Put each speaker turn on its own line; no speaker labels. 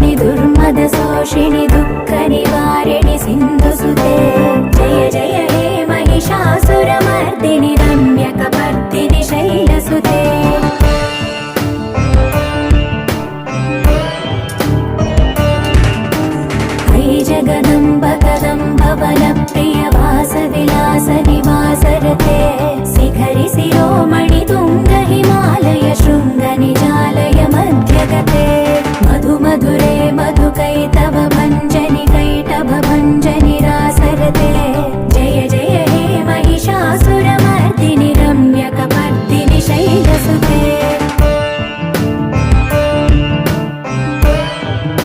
नाशिनि दुर्मदशोषिणि दुःखनिवारिणि सिन्धुसुते जय जय हे महिषासुरमर्दिनि रम्यकपर्दिनि शैलसुते जगदम्ब कदम्ब वनप्रिय वासविलास निवासरते शिखरि शिरोमणि तुङ्ग हिमालय शृङ्ग निजालय